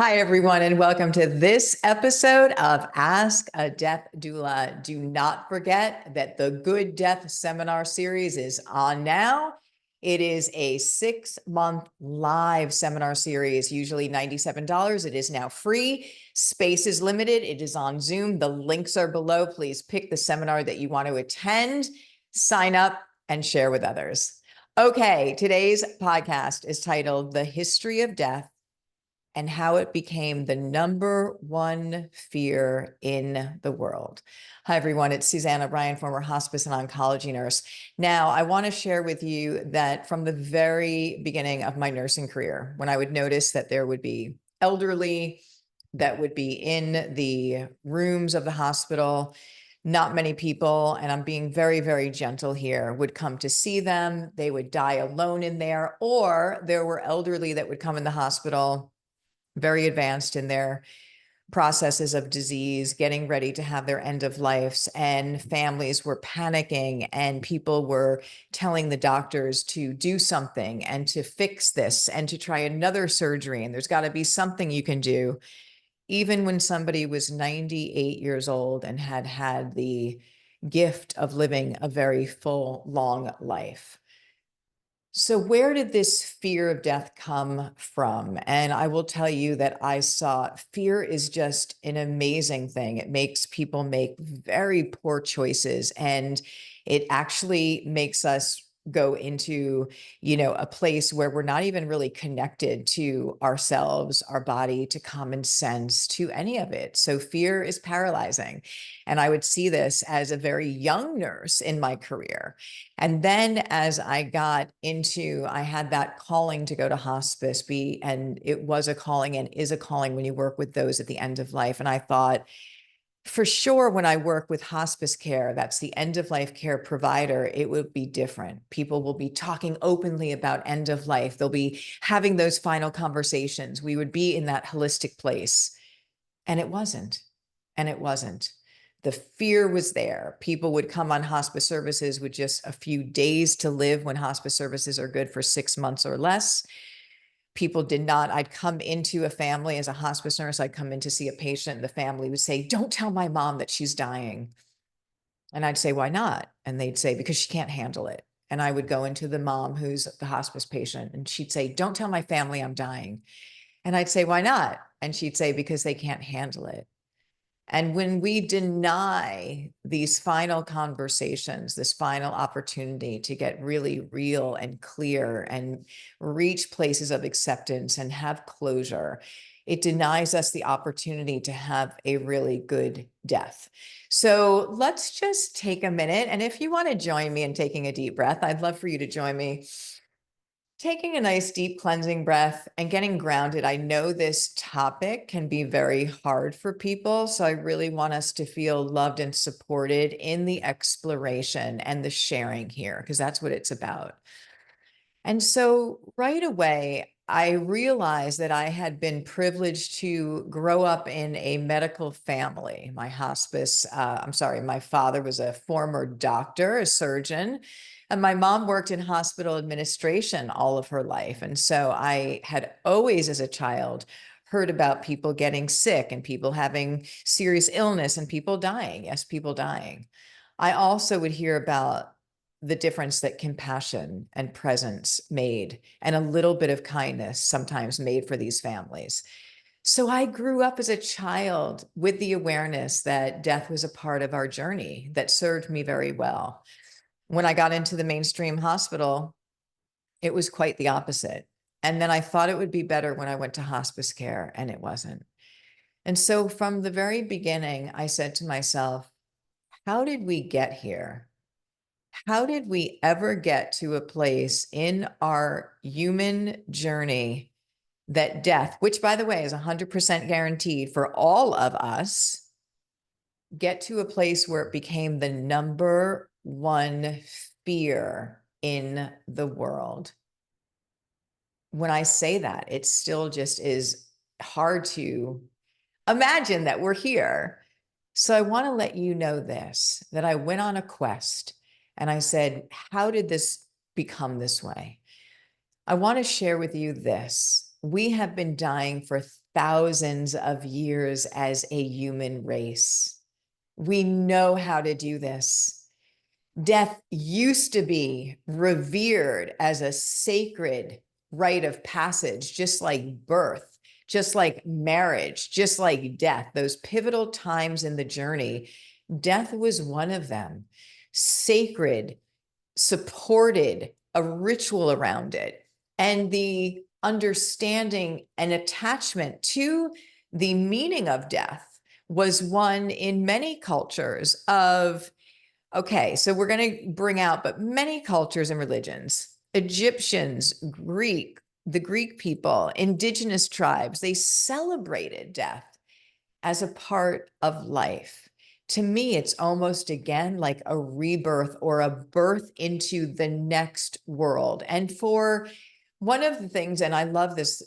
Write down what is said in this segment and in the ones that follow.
Hi, everyone, and welcome to this episode of Ask a Death Doula. Do not forget that the Good Death Seminar Series is on now. It is a 6-month live seminar series, usually $97. It is now free. Space is limited. It is on Zoom. The links are below. Please pick the seminar that you want to attend, sign up, and share with others. Okay, today's podcast is titled The History of Death and How It Became the #1 Fear in the World. Hi, everyone. It's Suzanne B, former hospice and oncology nurse. Now, I want to share with you that from the very beginning of my nursing career, when I would notice that there would be elderly that would be in the rooms of the hospital, not many people, and I'm being very, very gentle here, would come to see them. They would die alone in there, or there were elderly that would come in the hospital very advanced in their processes of disease, getting ready to have their end of lives, and families were panicking, and people were telling the doctors to do something and to fix this and to try another surgery. And there's got to be something you can do, even when somebody was 98 years old and had had the gift of living a very full, long life. So where did this fear of death come from? And I will tell you that I saw fear is just an amazing thing. It makes people make very poor choices, and it actually makes us go into, a place where we're not even really connected to ourselves, our body, to common sense, to any of it. So fear is paralyzing. And I would see this as a very young nurse in my career. And then as I had that calling to go to hospice, and it was a calling and is a calling when you work with those at the end of life. And I thought, for sure, when I work with Hospicecare, that's the end of life care provider, it will be different. People will be talking openly about end of life. They'll be having those final conversations. We would be in that holistic place. And it wasn't. And it wasn't. The fear was there. People would come on hospice services with just a few days to live, when hospice services are good for 6 months or less. People did not. I'd come into a family as a hospice nurse. I'd come in to see a patient, and the family would say, "Don't tell my mom that she's dying." And I'd say, "Why not?" And they'd say, "Because she can't handle it." And I would go into the mom who's the hospice patient, and she'd say, "Don't tell my family I'm dying." And I'd say, "Why not?" And she'd say, "Because they can't handle it." And when we deny these final conversations, this final opportunity to get really real and clear and reach places of acceptance and have closure, it denies us the opportunity to have a really good death. So let's just take a minute. And if you want to join me in taking a deep breath, I'd love for you to join me. Taking a nice deep cleansing breath and getting grounded. I know this topic can be very hard for people, so I really want us to feel loved and supported in the exploration and the sharing here, because that's what it's about. And so right away, I realized that I had been privileged to grow up in a medical family. My father was a former doctor, a surgeon, and my mom worked in hospital administration all of her life. And so I had always, as a child, heard about people getting sick and people having serious illness and people dying. Yes, people dying. I also would hear about the difference that compassion and presence made, and a little bit of kindness sometimes made for these families. So I grew up as a child with the awareness that death was a part of our journey that served me very well. When I got into the mainstream hospital, it was quite the opposite. And then I thought it would be better when I went to hospice care, and it wasn't. And so from the very beginning, I said to myself, how did we get here? How did we ever get to a place in our human journey that death, which by the way is 100% guaranteed for all of us, get to a place where it became the #1 fear in the world? When I say that, it still just is hard to imagine that we're here. So I want to let you know this, that I went on a quest. And I said, how did this become this way? I want to share with you this, we have been dying for thousands of years as a human race. We know how to do this. Death used to be revered as a sacred rite of passage, just like birth, just like marriage, just like death, those pivotal times in the journey. Death was one of them. Sacred, supported, a ritual around it, and the understanding and attachment to the meaning of death was one in many cultures of, okay, so we're going to bring out, but many cultures and religions, Egyptians, the Greek people, indigenous tribes, they celebrated death as a part of life. To me, it's almost again like a rebirth or a birth into the next world. And for one of the things, and I love this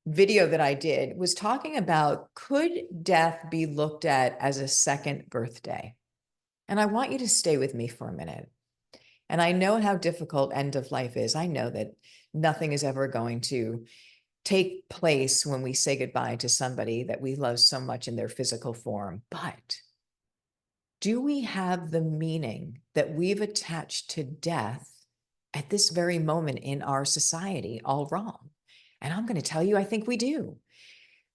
video that I did, was talking about, could death be looked at as a second birthday? And I want you to stay with me for a minute. And I know how difficult end of life is. I know that nothing is ever going to take place when we say goodbye to somebody that we love so much in their physical form. But do we have the meaning that we've attached to death at this very moment in our society all wrong? And I'm going to tell you, I think we do.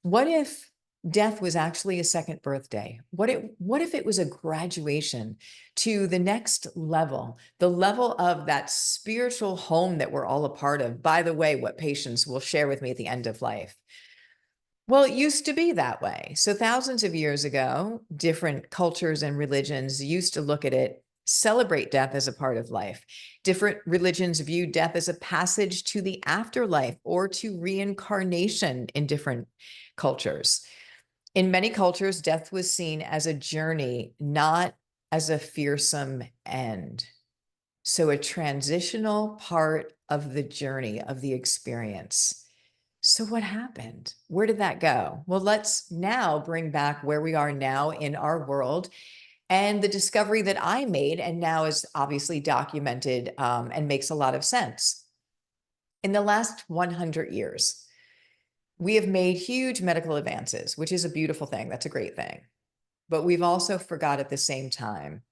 What if death was actually a second birthday? What if it was a graduation to the next level, the level of that spiritual home that we're all a part of? By the way, what patients will share with me at the end of life. Well, it used to be that way. So thousands of years ago, different cultures and religions used to look at it, celebrate death as a part of life. Different religions view death as a passage to the afterlife or to reincarnation in different cultures. In many cultures, death was seen as a journey, not as a fearsome end. So a transitional part of the journey, of the experience. So what happened? Where did that go? Well, let's now bring back where we are now in our world and the discovery that I made and now is obviously documented and makes a lot of sense. In the last 100 years, we have made huge medical advances, which is a beautiful thing. That's a great thing. But we've also forgot at the same time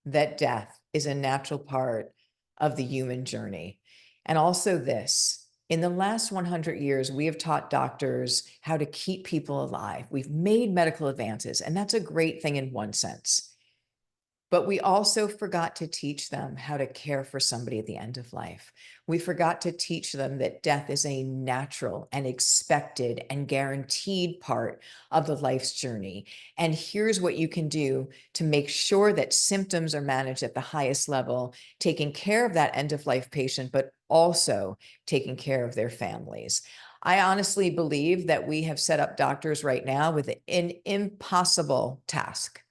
that death is a natural part of the human journey. And also this, in the last 100 years, we have taught doctors how to keep people alive. We've made medical advances, and that's a great thing in one sense. But we also forgot to teach them how to care for somebody at the end of life. We forgot to teach them that death is a natural and expected and guaranteed part of the life's journey. And here's what you can do to make sure that symptoms are managed at the highest level, taking care of that end of life patient, but also taking care of their families. I honestly believe that we have set up doctors right now with an impossible task.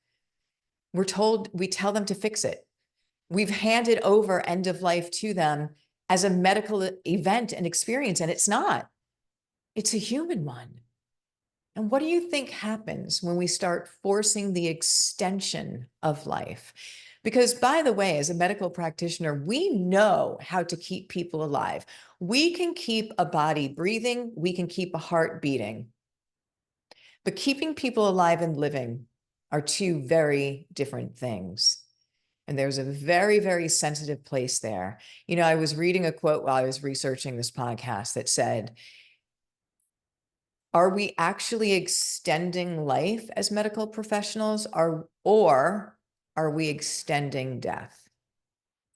We tell them to fix it. We've handed over end of life to them as a medical event and experience, and it's not. It's a human one. And what do you think happens when we start forcing the extension of life? Because, by the way, as a medical practitioner, we know how to keep people alive. We can keep a body breathing, we can keep a heart beating. But keeping people alive and living are two very different things. And there's a very, very sensitive place there. You know, I was reading a quote while I was researching this podcast that said, are we actually extending life as medical professionals, or are we extending death?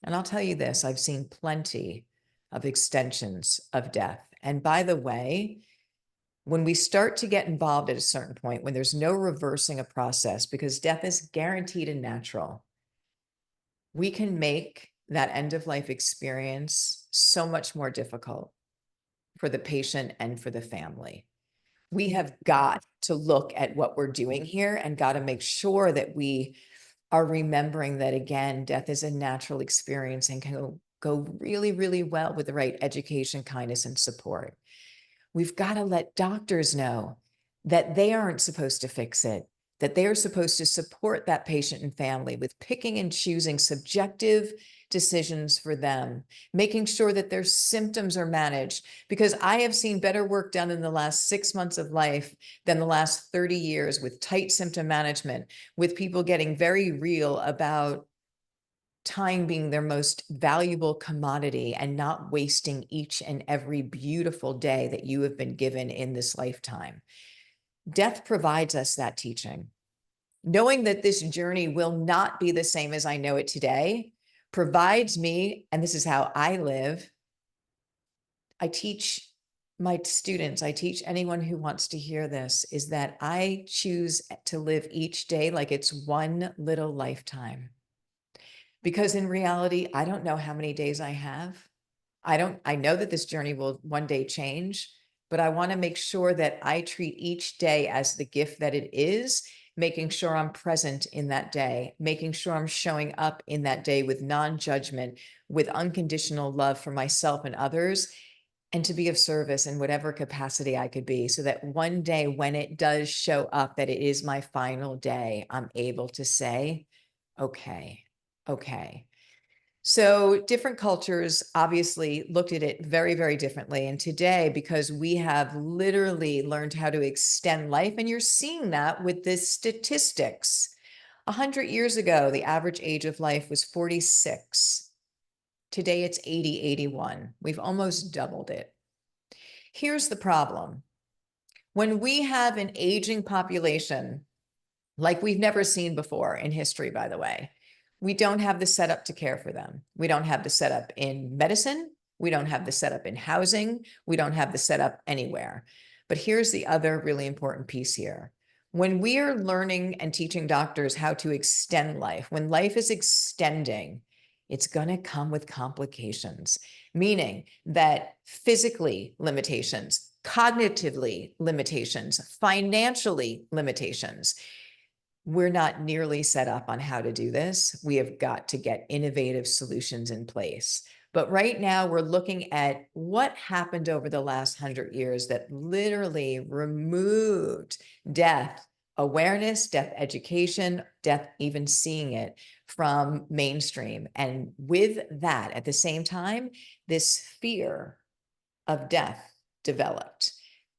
And I'll tell you this, I've seen plenty of extensions of death. And by the way, when we start to get involved at a certain point, when there's no reversing a process, because death is guaranteed and natural, we can make that end of life experience so much more difficult for the patient and for the family. We have got to look at what we're doing here and got to make sure that we are remembering that, again, death is a natural experience and can go really, really well with the right education, kindness, and support. We've got to let doctors know that they aren't supposed to fix it. that they are supposed to support that patient and family with picking and choosing subjective decisions for them, making sure that their symptoms are managed, because I have seen better work done in the last 6 months of life than the last 30 years with tight symptom management, with people getting very real about time being their most valuable commodity and not wasting each and every beautiful day that you have been given in this lifetime. Death provides us that teaching. Knowing that this journey will not be the same as I know it today provides me, and this is how I live. I teach my students, I teach anyone who wants to hear this, is that I choose to live each day like it's one little lifetime. Because in reality, I don't know how many days I have. I know that this journey will one day change, but I want to make sure that I treat each day as the gift that it is, making sure I'm present in that day, making sure I'm showing up in that day with non-judgment, with unconditional love for myself and others, and to be of service in whatever capacity I could be, so that one day when it does show up, that it is my final day, I'm able to say, okay, okay. So different cultures obviously looked at it very, very differently. And today, because we have literally learned how to extend life, and you're seeing that with the statistics. 100 years ago, the average age of life was 46. Today, it's 80, 81. We've almost doubled it. Here's the problem. When we have an aging population, like we've never seen before in history, by the way, we don't have the setup to care for them. We don't have the setup in medicine. We don't have the setup in housing. We don't have the setup anywhere. But here's the other really important piece here. When we are learning and teaching doctors how to extend life, when life is extending, it's going to come with complications, meaning that physically limitations, cognitively limitations, financially limitations. We're not nearly set up on how to do this. We have got to get innovative solutions in place. But right now, we're looking at what happened over the last 100 years that literally removed death awareness, death education, death even seeing it from mainstream. And with that, at the same time, this fear of death developed.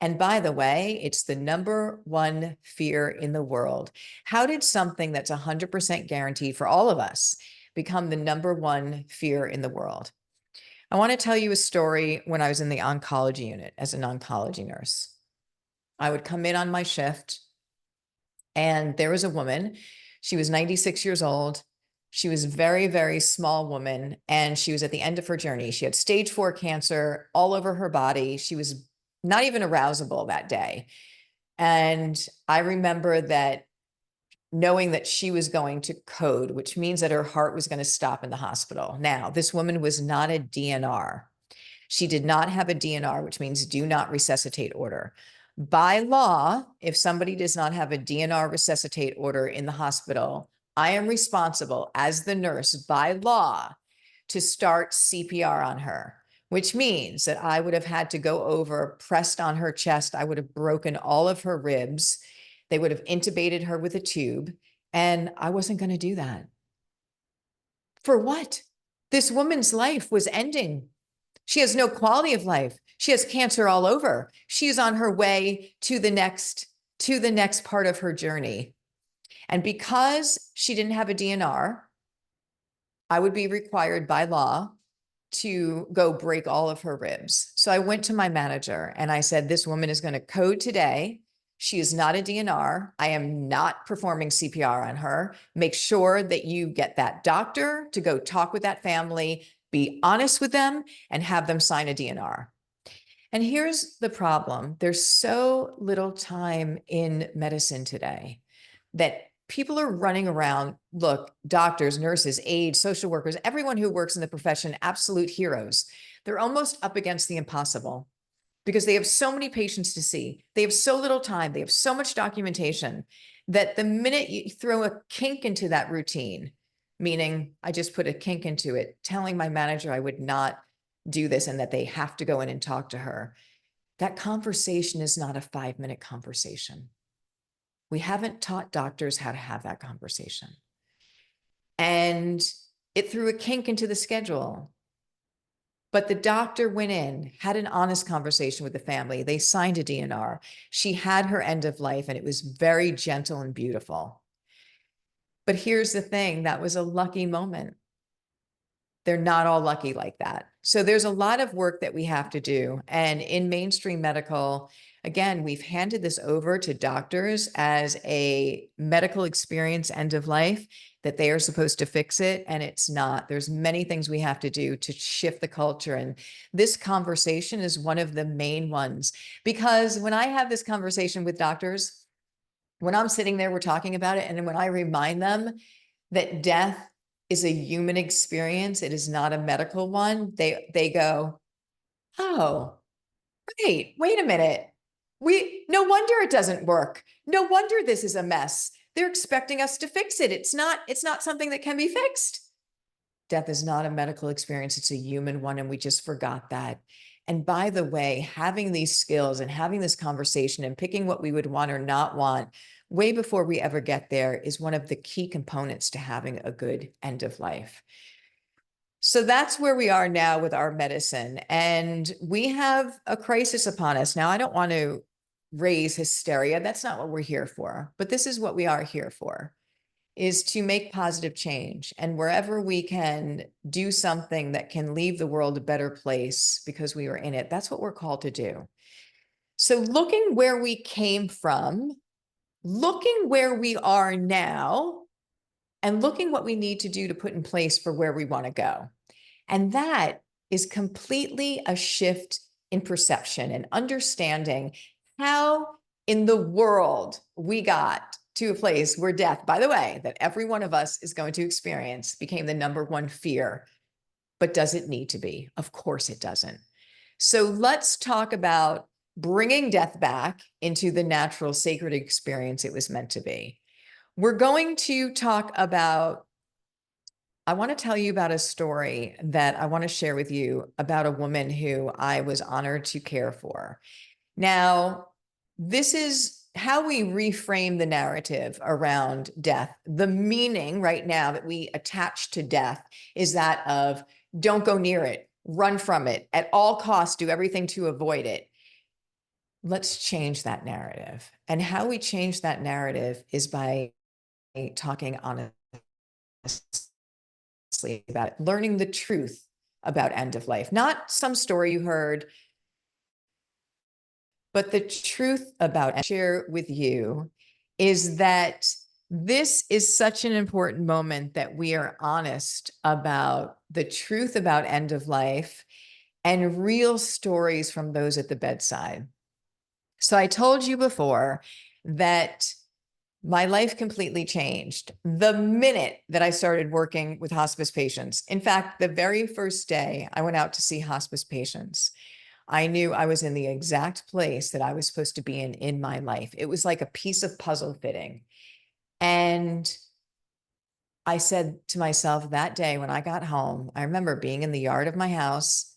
And by the way, it's the #1 fear in the world. How did something that's 100% guaranteed for all of us become the #1 fear in the world? I want to tell you a story when I was in the oncology unit as an oncology nurse. I would come in on my shift, and there was a woman. She was 96 years old. She was a very, very small woman, and she was at the end of her journey. She had stage 4 cancer all over her body. She was not even arousable that day. And I remember that knowing that she was going to code, which means that her heart was going to stop in the hospital. Now, this woman was not a DNR. She did not have a DNR, which means do not resuscitate order. By law, if somebody does not have a DNR resuscitate order in the hospital, I am responsible as the nurse by law to start CPR on her, which means that I would have had to go over, pressed on her chest. I would have broken all of her ribs. They would have intubated her with a tube, and I wasn't going to do that. For what? This woman's life was ending. She has no quality of life. She has cancer all over. She's on her way to the next part of her journey. And because she didn't have a DNR, I would be required by law to go break all of her ribs. So I went to my manager and I said, this woman is going to code today. She is not a DNR. I am not performing CPR on her. Make sure that you get that doctor to go talk with that family, be honest with them, and have them sign a DNR. And here's the problem. There's so little time in medicine today that people are running around. Look, doctors, nurses, aides, social workers, everyone who works in the profession, absolute heroes. They're almost up against the impossible because they have so many patients to see. They have so little time. They have so much documentation that the minute you throw a kink into that routine, meaning I just put a kink into it, telling my manager I would not do this and that they have to go in and talk to her, that conversation is not a 5-minute conversation. We haven't taught doctors how to have that conversation. And it threw a kink into the schedule. But the doctor went in, had an honest conversation with the family. They signed a DNR. She had her end of life, and it was very gentle and beautiful. But here's the thing, that was a lucky moment. They're not all lucky like that. So there's a lot of work that we have to do. And in mainstream medical, again, we've handed this over to doctors as a medical experience end of life, that they are supposed to fix it, and it's not. There's many things we have to do to shift the culture. And this conversation is one of the main ones, because when I have this conversation with doctors, when I'm sitting there, we're talking about it. And then when I remind them that death is a human experience, it is not a medical one, they go, oh, wait a minute. No wonder it doesn't work. No wonder this is a mess. They're expecting us to fix it. It's not something that can be fixed. Death is not a medical experience. It's a human one. And we just forgot that. And by the way, having these skills and having this conversation and picking what we would want or not want way before we ever get there is one of the key components to having a good end of life. So that's where we are now with our medicine. And we have a crisis upon us. Now, I don't want to raise hysteria. That's not what we're here for. But this is what we are here for, is to make positive change. And wherever we can do something that can leave the world a better place because we were in it, that's what we're called to do. So looking where we came from, looking where we are now, and looking what we need to do to put in place for where we want to go. And that is completely a shift in perception and understanding how in the world we got to a place where death, by the way, that every one of us is going to experience, became the number one fear. But does it need to be? Of course it doesn't. So let's talk about bringing death back into the natural, sacred experience it was meant to be. We're going to talk about, I want to tell you about a story that I want to share with you about a woman who I was honored to care for. Now, this is how we reframe the narrative around death. The meaning right now that we attach to death is that of don't go near it, run from it, at all costs, do everything to avoid it. Let's change that narrative. And how we change that narrative is by talking honestly about it, learning the truth about end of life, not some story you heard, but the truth about and share with you is that this is such an important moment that we are honest about the truth about end of life and real stories from those at the bedside. So I told you before that my life completely changed the minute that I started working with hospice patients. In fact, the very first day I went out to see hospice patients, I knew I was in the exact place that I was supposed to be in my life. It was like a piece of puzzle fitting. And I said to myself that day when I got home, I remember being in the yard of my house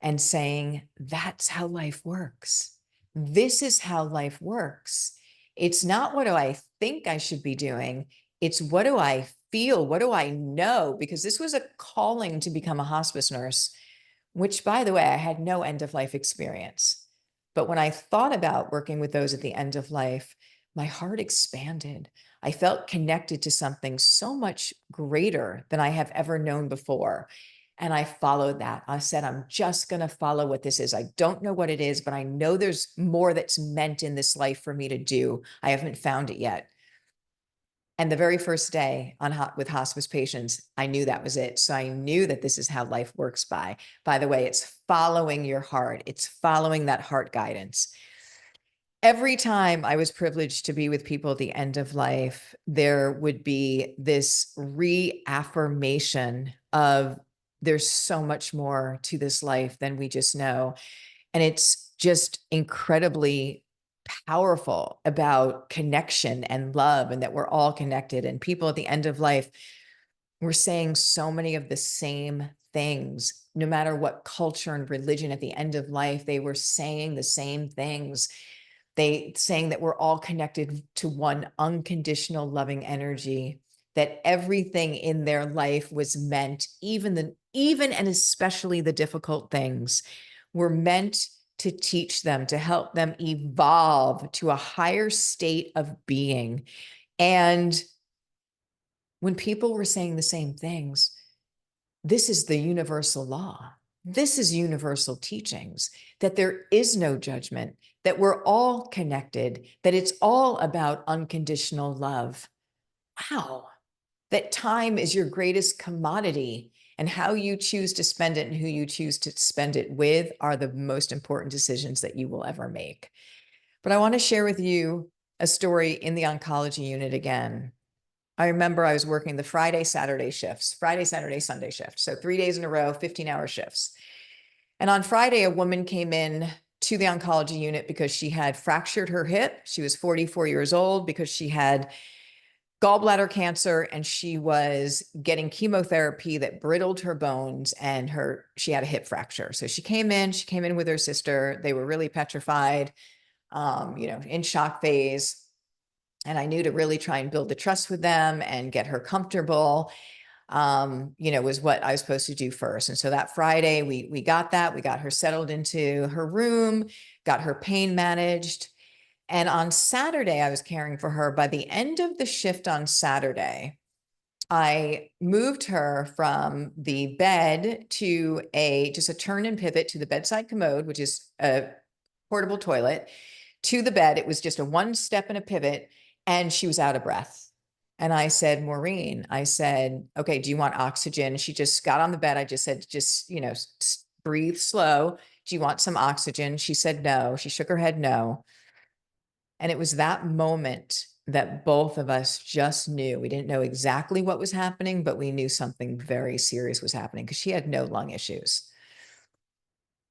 and saying, that's how life works. This is how life works. It's not what do I think I should be doing. It's what do I feel? What do I know? Because this was a calling to become a hospice nurse, which, by the way, I had no end of life experience. But when I thought about working with those at the end of life, my heart expanded. I felt connected to something so much greater than I have ever known before. And I followed that. I said, I'm just going to follow what this is. I don't know what it is, but I know there's more that's meant in this life for me to do. I haven't found it yet. And the very first day with hospice patients, I knew that was it. So I knew that this is how life works by the way, it's following your heart. It's following that heart guidance. Every time I was privileged to be with people at the end of life, there would be this reaffirmation of there's so much more to this life than we just know. And it's just incredibly powerful about connection and love, and that we're all connected. And people at the end of life were saying so many of the same things, no matter what culture and religion. At the end of life, they were saying the same things. saying that we're all connected to one unconditional loving energy, that everything in their life was meant, even and especially the difficult things, were meant to teach them, to help them evolve to a higher state of being. And when people were saying the same things, this is the universal law. This is universal teachings, that there is no judgment, that we're all connected, that it's all about unconditional love. Wow. That time is your greatest commodity, and how you choose to spend it and who you choose to spend it with are the most important decisions that you will ever make. But I want to share with you a story in the oncology unit again. I remember I was working the Friday, Saturday shifts, Friday, Saturday, Sunday shift. So 3 days in a row, 15-hour shifts. And on Friday, a woman came in to the oncology unit because she had fractured her hip. She was 44 years old because she had gallbladder cancer, and she was getting chemotherapy that brittled her bones, and she had a hip fracture. So she came in with her sister. They were really petrified, in shock phase. And I knew to really try and build the trust with them and get her comfortable, was what I was supposed to do first. And so that Friday, we got her settled into her room, got her pain managed. And on Saturday, I was caring for her. By the end of the shift on Saturday, I moved her from the bed to just a turn and pivot to the bedside commode, which is a portable toilet, to the bed. It was just a one step and a pivot, and she was out of breath. And I said, Maureen, okay, do you want oxygen? She just got on the bed. I just said, breathe slow. Do you want some oxygen? She said no. She shook her head no. And it was that moment that both of us just knew. We didn't know exactly what was happening, but we knew something very serious was happening because she had no lung issues.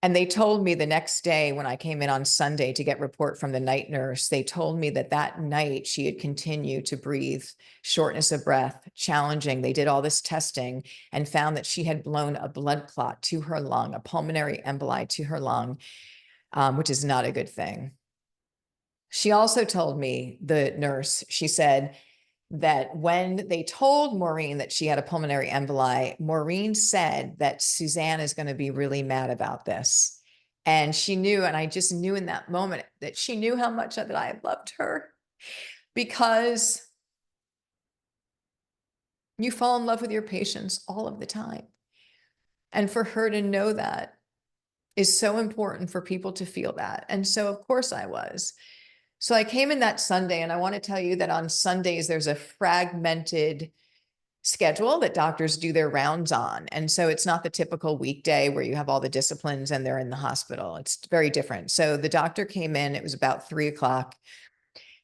And they told me the next day when I came in on Sunday to get report from the night nurse, they told me that night she had continued to breathe, shortness of breath, challenging. They did all this testing and found that she had blown a blood clot to her lung, a pulmonary emboli to her lung, which is not a good thing. She also told me, the nurse, she said that when they told Maureen that she had a pulmonary emboli, Maureen said that Suzanne is going to be really mad about this. And she knew, and I just knew in that moment that she knew how much that I had loved her, because you fall in love with your patients all of the time. And for her to know that is so important, for people to feel that. And so of course I was. So I came in that Sunday, and I want to tell you that on Sundays, there's a fragmented schedule that doctors do their rounds on. And so it's not the typical weekday where you have all the disciplines and they're in the hospital. It's very different. So the doctor came in, it was about 3:00.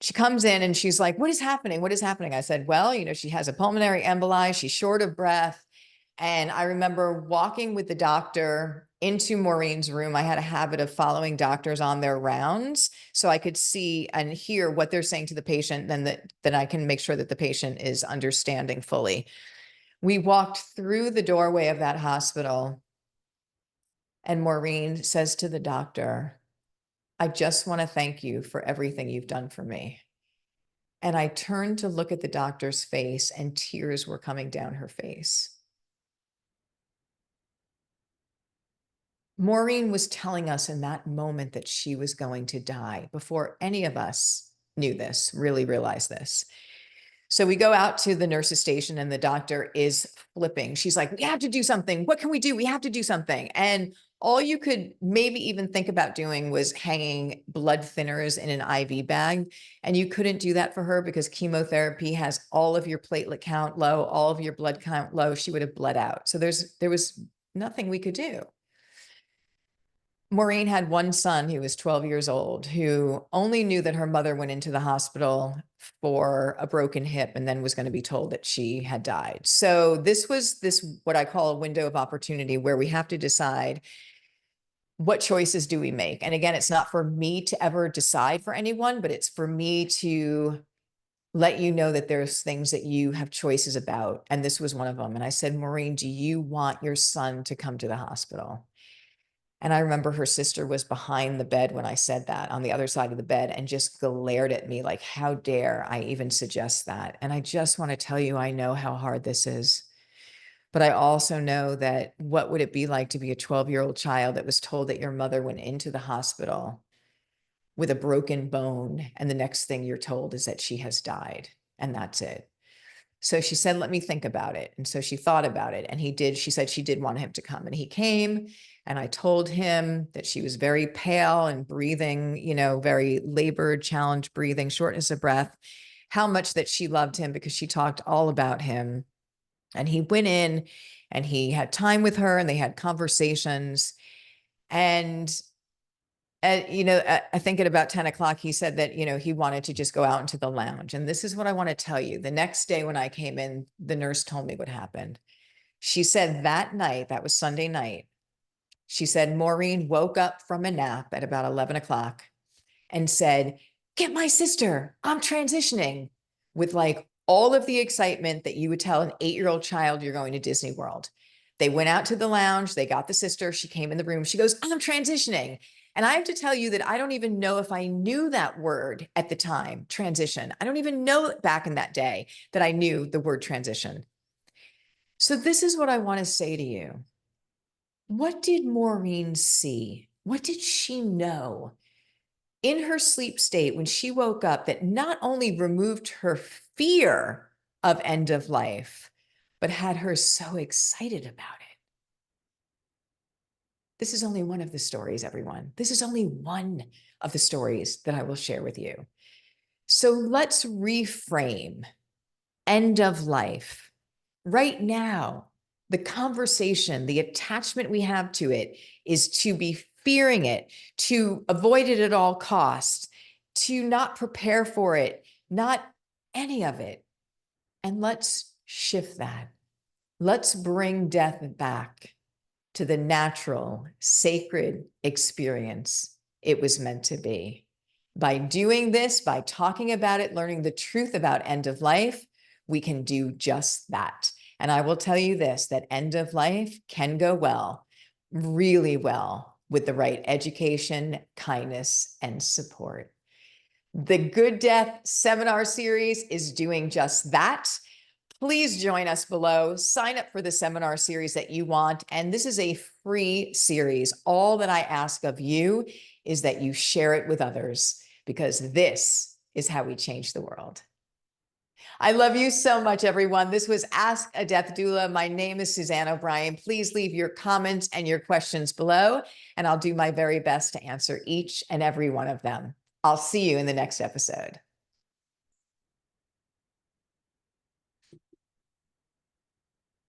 She comes in and she's like, what is happening? What is happening? I said, well, she has a pulmonary emboli. She's short of breath. And I remember walking with the doctor into Maureen's room. I had a habit of following doctors on their rounds so I could see and hear what they're saying to the patient, then I can make sure that the patient is understanding fully. We walked through the doorway of that hospital, and Maureen says to the doctor, I just want to thank you for everything you've done for me. And I turned to look at the doctor's face, and tears were coming down her face. Maureen was telling us in that moment that she was going to die before any of us knew this, really realized this. So we go out to the nurse's station, and the doctor is flipping. She's like, we have to do something. What can we do? We have to do something. And all you could maybe even think about doing was hanging blood thinners in an IV bag. And you couldn't do that for her because chemotherapy has all of your platelet count low, all of your blood count low. She would have bled out. So there was nothing we could do. Maureen had one son who was 12 years old, who only knew that her mother went into the hospital for a broken hip and then was going to be told that she had died. So this was what I call a window of opportunity, where we have to decide, what choices do we make? And again, it's not for me to ever decide for anyone, but it's for me to let you know that there's things that you have choices about. And this was one of them. And I said, Maureen, do you want your son to come to the hospital? And I remember her sister was behind the bed when I said that, on the other side of the bed, and just glared at me like, how dare I even suggest that? And I just want to tell you, I know how hard this is. But I also know that what would it be like to be a 12-year-old child that was told that your mother went into the hospital with a broken bone, and the next thing you're told is that she has died, and that's it. So she said, let me think about it. And so she thought about it, and he did. She said she did want him to come, and he came. And I told him that she was very pale and breathing, very labored, challenged breathing, shortness of breath, how much that she loved him because she talked all about him. And he went in and he had time with her and they had conversations. And I think at about 10 o'clock, he said that, he wanted to just go out into the lounge. And this is what I want to tell you. The next day when I came in, the nurse told me what happened. She said that night, that was Sunday night, she said, Maureen woke up from a nap at about 11 o'clock and said, get my sister, I'm transitioning, with like all of the excitement that you would tell an 8-year-old child you're going to Disney World. They went out to the lounge, they got the sister, she came in the room, she goes, I'm transitioning. And I have to tell you that I don't even know if I knew that word at the time, transition. I don't even know back in that day that I knew the word transition. So this is what I want to say to you. What did Maureen see? What did she know in her sleep state when she woke up that not only removed her fear of end of life, but had her so excited about it? This is only one of the stories, everyone. This is only one of the stories that I will share with you. So let's reframe end of life. Right now, the conversation, the attachment we have to it is to be fearing it, to avoid it at all costs, to not prepare for it, not any of it. And let's shift that. Let's bring death back to the natural, sacred experience it was meant to be. By doing this, by talking about it, learning the truth about end of life, we can do just that. And I will tell you this, that end of life can go well, really well, with the right education, kindness, and support. The Good Death seminar series is doing just that. Please join us below. Sign up for the seminar series that you want. And this is a free series. All that I ask of you is that you share it with others, because this is how we change the world. I love you so much, everyone. This was Ask a Death Doula. My name is Suzanne O'Brien. Please leave your comments and your questions below, and I'll do my very best to answer each and every one of them. I'll see you in the next episode.